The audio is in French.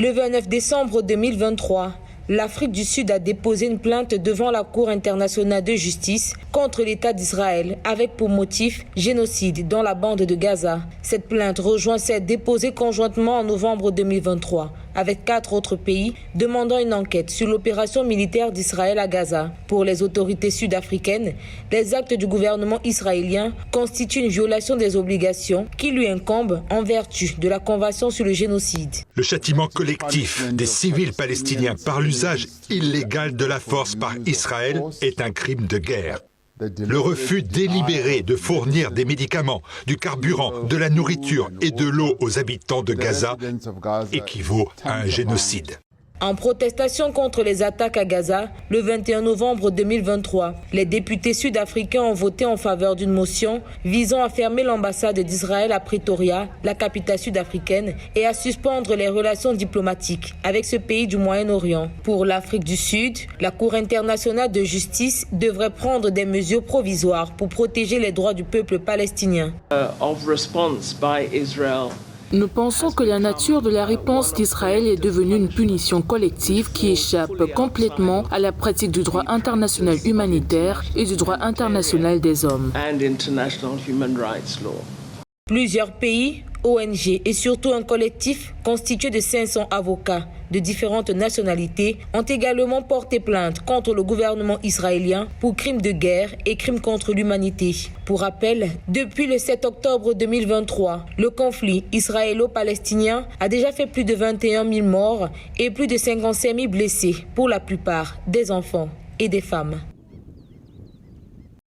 Le 29 décembre 2023, l'Afrique du Sud a déposé une plainte devant la Cour internationale de justice contre l'État d'Israël avec pour motif génocide dans la bande de Gaza. Cette plainte rejoint celle déposée conjointement en novembre 2023 avec 4 autres pays demandant une enquête sur l'opération militaire d'Israël à Gaza. Pour les autorités sud-africaines, les actes du gouvernement israélien constituent une violation des obligations qui lui incombent en vertu de la Convention sur le génocide. Le châtiment collectif des civils palestiniens par l'usage illégal de la force par Israël est un crime de guerre. Le refus délibéré de fournir des médicaments, du carburant, de la nourriture et de l'eau aux habitants de Gaza équivaut à un génocide. En protestation contre les attaques à Gaza, le 21 novembre 2023, les députés sud-africains ont voté en faveur d'une motion visant à fermer l'ambassade d'Israël à Pretoria, la capitale sud-africaine, et à suspendre les relations diplomatiques avec ce pays du Moyen-Orient. Pour l'Afrique du Sud, la Cour internationale de justice devrait prendre des mesures provisoires pour protéger les droits du peuple palestinien. Nous pensons que la nature de la réponse d'Israël est devenue une punition collective qui échappe complètement à la pratique du droit international humanitaire et du droit international des hommes. Plusieurs pays, ONG et surtout un collectif constitué de 500 avocats de différentes nationalités ont également porté plainte contre le gouvernement israélien pour crimes de guerre et crimes contre l'humanité. Pour rappel, depuis le 7 octobre 2023, le conflit israélo-palestinien a déjà fait plus de 21 000 morts et plus de 55 000 blessés, pour la plupart des enfants et des femmes.